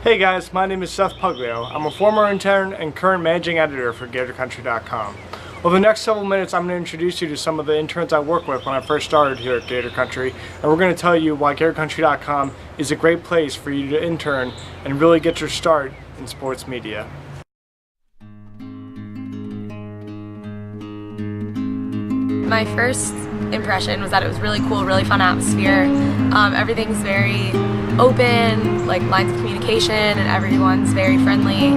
Hey guys, my name is Seth Puglio. I'm a former intern and current managing editor for GatorCountry.com. Over the next several minutes, I'm going to introduce you to some of the interns I worked with when I first started here at Gator Country, and we're going to tell you why GatorCountry.com is a great place for you to intern and really get your start in sports media. My first impression was that it was really cool, really fun atmosphere. Everything's very open, like lines of communication, and everyone's very friendly,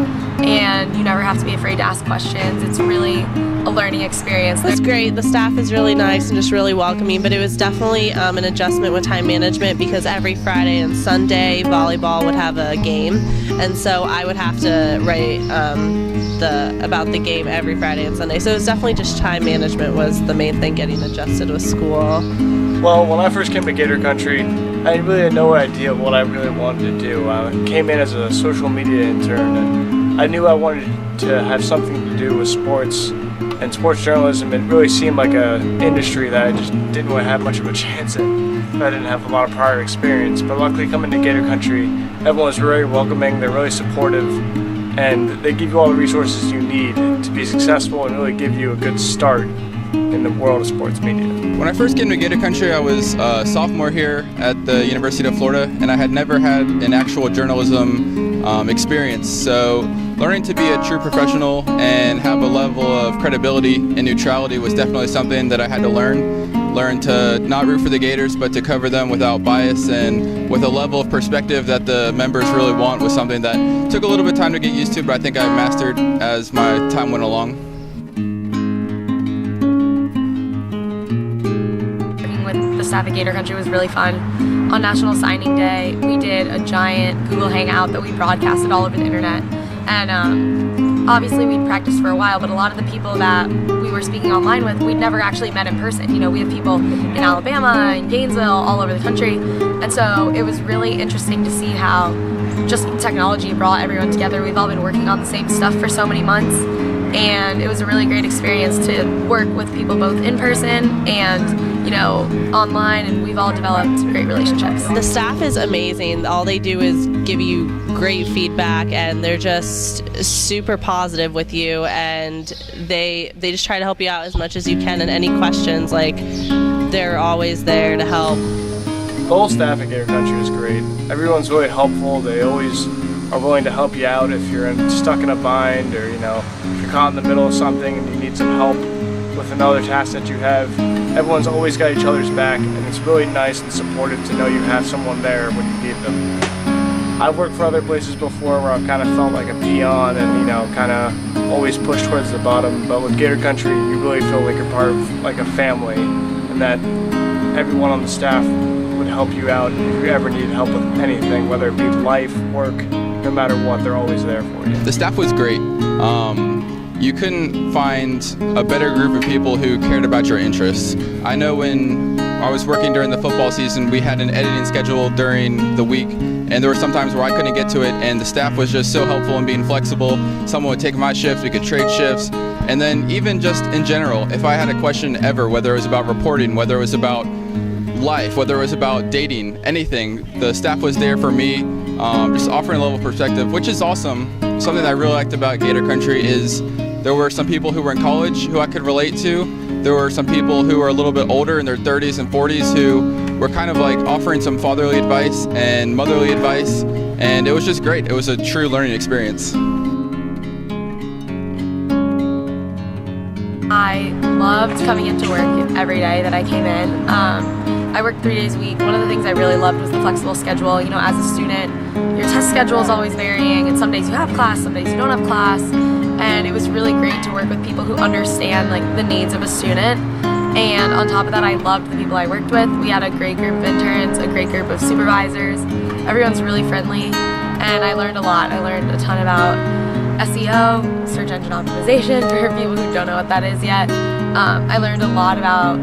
and you never have to be afraid to ask questions. It's really a learning experience. It's great. The staff is really nice and just really welcoming, but it was definitely an adjustment with time management because every Friday and Sunday volleyball would have a game, and so I would have to write about the game every Friday and Sunday. So it was definitely just time management was the main thing, getting adjusted with school. Well, when I first came to Gator Country, I really had no idea what I really wanted to do. I came in as a social media intern, and I knew I wanted to have something to do with sports and sports journalism. It really seemed like an industry that I just didn't really have much of a chance in. I didn't have a lot of prior experience, but luckily coming to Gator Country, everyone was very welcoming, they're really supportive, and they give you all the resources you need to be successful and really give you a good start in the world of sports media. When I first came to Gator Country, I was a sophomore here at the University of Florida, and I had never had an actual journalism experience. So learning to be a true professional and have a level of credibility and neutrality was definitely something that I had to learn. Learn to not root for the Gators, but to cover them without bias and with a level of perspective that the members really want was something that took a little bit of time to get used to, but I think I mastered as my time went along. Working with the staff at Gator Country was really fun. On National Signing Day, we did a giant Google Hangout that we broadcasted all over the internet. And obviously we'd practiced for a while, but a lot of the people that we were speaking online with, we'd never actually met in person. You know, we have people in Alabama and Gainesville, all over the country. And so it was really interesting to see how just technology brought everyone together. We've all been working on the same stuff for so many months. And it was a really great experience to work with people both in person and, you know, online, and we've all developed great relationships. The staff is amazing. All they do is give you great feedback, and they're just super positive with you, and they just try to help you out as much as you can, and any questions, like, they're always there to help. The whole staff at Gator Country is great. Everyone's really helpful. They always are willing to help you out if you're stuck in a bind, or, you know, if you're caught in the middle of something and you need some help with another task that you have. Everyone's always got each other's back, and it's really nice and supportive to know you have someone there when you need them. I've worked for other places before where I've kind of felt like a peon and, you know, kind of always pushed towards the bottom, but with Gator Country you really feel like you're part of like a family, and that everyone on the staff would help you out if you ever need help with anything, whether it be life, work, no matter what, they're always there for you. The staff was great. You couldn't find a better group of people who cared about your interests. I know when I was working during the football season, we had an editing schedule during the week, and there were some times where I couldn't get to it, and the staff was just so helpful in being flexible. Someone would take my shifts, we could trade shifts, and then even just in general, if I had a question ever, whether it was about reporting, whether it was about life, whether it was about dating, anything, the staff was there for me, just offering a level of perspective, which is awesome. Something that I really liked about Gator Country is there were some people who were in college who I could relate to. There were some people who were a little bit older in their 30s and 40s who were kind of like offering some fatherly advice and motherly advice, and it was just great. It was a true learning experience. I loved coming into work every day that I came in. I worked 3 days a week. One of the things I really loved was the flexible schedule. You know, as a student, your test schedule is always varying, and some days you have class, some days you don't have class. And it was really great to work with people who understand like the needs of a student. And on top of that, I loved the people I worked with. We had a great group of interns, a great group of supervisors. Everyone's really friendly, and I learned a lot. I learned a ton about SEO, search engine optimization, for people who don't know what that is yet. I learned a lot about,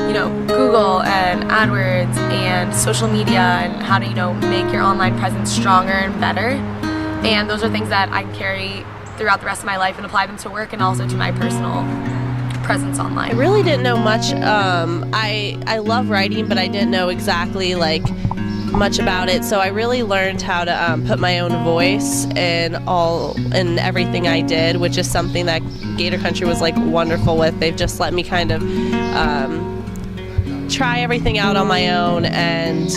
you know, Google and AdWords and social media and how to, you know, make your online presence stronger and better. And those are things that I carry throughout the rest of my life and apply them to work and also to my personal presence online. I really didn't know much. I love writing, but I didn't know exactly like much about it, so I really learned how to put my own voice in everything I did, which is something that Gator Country was like wonderful with. They've just let me kind of try everything out on my own, and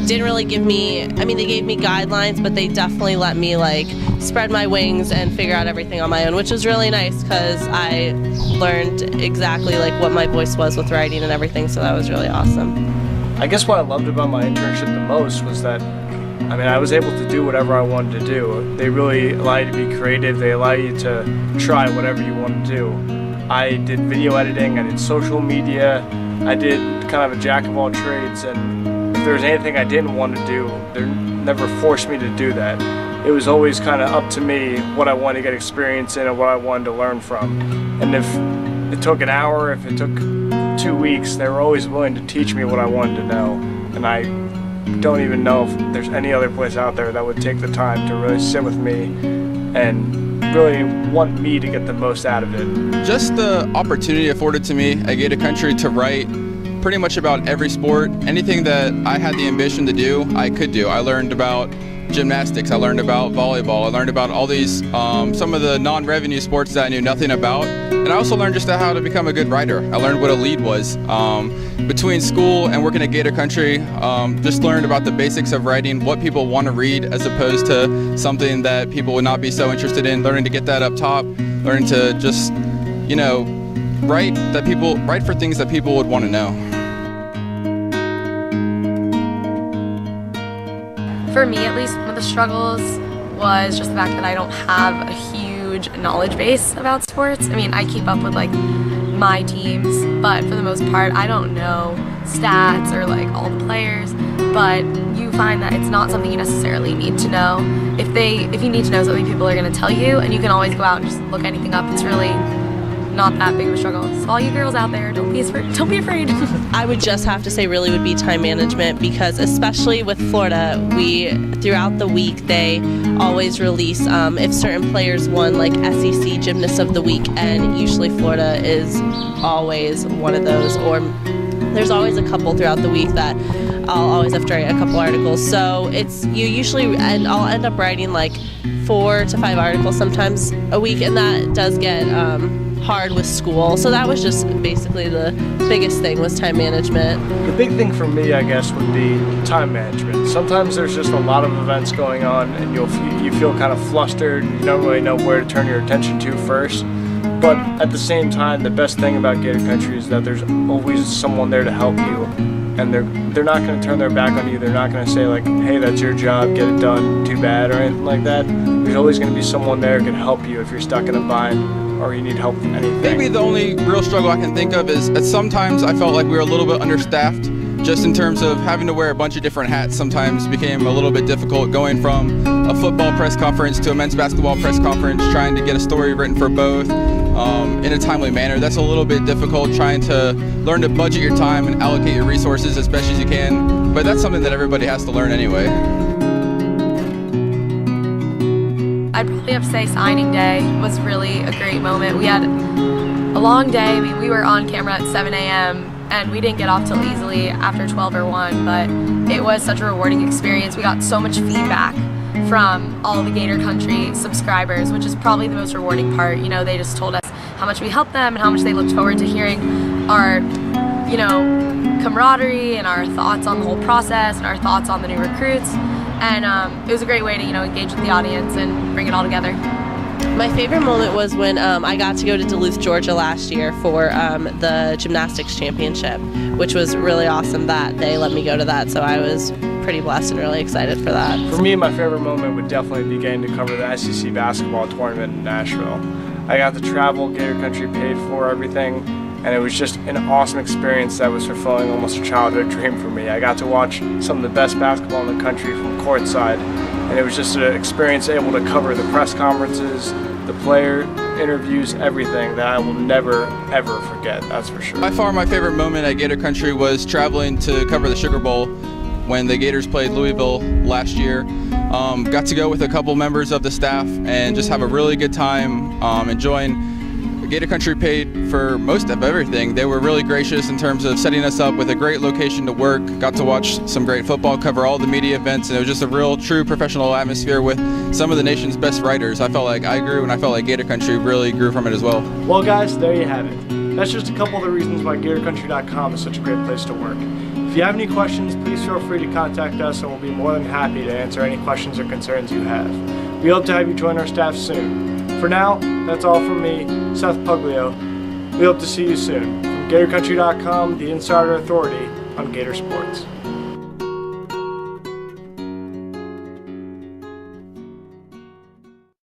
didn't really give me, I mean, they gave me guidelines, but they definitely let me like spread my wings and figure out everything on my own, which was really nice because I learned exactly like what my voice was with writing and everything, so that was really awesome. I guess what I loved about my internship the most was that, I mean, I was able to do whatever I wanted to do. They really allow you to be creative. They allow you to try whatever you want to do. I did video editing, I did social media, I did kind of a jack of all trades, and if there was anything I didn't want to do, they never forced me to do that. It was always kind of up to me what I wanted to get experience in and what I wanted to learn from. And if it took an hour, if it took 2 weeks, they were always willing to teach me what I wanted to know. And I don't even know if there's any other place out there that would take the time to really sit with me and really want me to get the most out of it. Just the opportunity afforded to me at Gator Country to write pretty much about every sport. Anything that I had the ambition to do, I could do. I learned about gymnastics, I learned about volleyball, I learned about all these, some of the non-revenue sports that I knew nothing about. And I also learned just how to become a good writer. I learned what a lead was. Between school and working at Gator Country, just learned about the basics of writing, what people want to read as opposed to something that people would not be so interested in, learning to get that up top, learning to just, you know, write for things that people would want to know. For me, at least, one of the struggles was just the fact that I don't have a huge knowledge base about sports. I mean, I keep up with like my teams, but for the most part, I don't know stats or like all the players. But you find that it's not something you necessarily need to know. If you need to know something, people are going to tell you, and you can always go out and just look anything up. It's really not that big of a struggle. So all you girls out there, don't be afraid. I would just have to say really would be time management, because especially with Florida, throughout the week they always release if certain players won like SEC Gymnast of the Week, and usually Florida is always one of those, or there's always a couple throughout the week that I'll always have to write a couple articles. So I'll end up writing like 4 to 5 articles sometimes a week, and that does get hard with school. So that was just basically the biggest thing, was time management. The big thing for me, I guess, would be time management. Sometimes there's just a lot of events going on, and you feel kind of flustered, and you don't really know where to turn your attention to first. But at the same time, the best thing about Gator Country is that there's always someone there to help you, and they're not going to turn their back on you. They're not going to say like, hey, that's your job, get it done, too bad, or anything like that. There's always going to be someone there who can help you if you're stuck in a bind or you need help with anything. Maybe the only real struggle I can think of is that sometimes I felt like we were a little bit understaffed, just in terms of having to wear a bunch of different hats. Sometimes became a little bit difficult, going from a football press conference to a men's basketball press conference, trying to get a story written for both in a timely manner. That's a little bit difficult, trying to learn to budget your time and allocate your resources as best as you can, but that's something that everybody has to learn anyway. I'd probably have to say signing day was really a great moment. We had a long day. I mean, we were on camera at 7 a.m. and we didn't get off till easily after 12 or 1, but it was such a rewarding experience. We got so much feedback from all the Gator Country subscribers, which is probably the most rewarding part. You know, they just told us how much we helped them and how much they looked forward to hearing our, you know, camaraderie and our thoughts on the whole process and our thoughts on the new recruits. And it was a great way to, you know, engage with the audience and bring it all together. My favorite moment was when I got to go to Duluth, Georgia last year for the gymnastics championship, which was really awesome that they let me go to that. So I was pretty blessed and really excited for that. For me, my favorite moment would definitely be getting to cover the SEC basketball tournament in Nashville. I got to travel, Gator Country paid for everything, and it was just an awesome experience that was fulfilling almost a childhood dream for me. I got to watch some of the best basketball in the country from courtside, and it was just an experience able to cover the press conferences, the player interviews, everything that I will never, ever forget, that's for sure. By far my favorite moment at Gator Country was traveling to cover the Sugar Bowl when the Gators played Louisville last year. Got to go with a couple members of the staff and just have a really good time, enjoying Gator Country paid for most of everything. They were really gracious in terms of setting us up with a great location to work, got to watch some great football, cover all the media events, and it was just a real, true professional atmosphere with some of the nation's best writers. I felt like I grew, and I felt like Gator Country really grew from it as well. Well guys, there you have it. That's just a couple of the reasons why GatorCountry.com is such a great place to work. If you have any questions, please feel free to contact us and we'll be more than happy to answer any questions or concerns you have. We hope to have you join our staff soon. For now, that's all from me, Seth Puglio. We hope to see you soon. From GatorCountry.com, the insider authority on Gator Sports.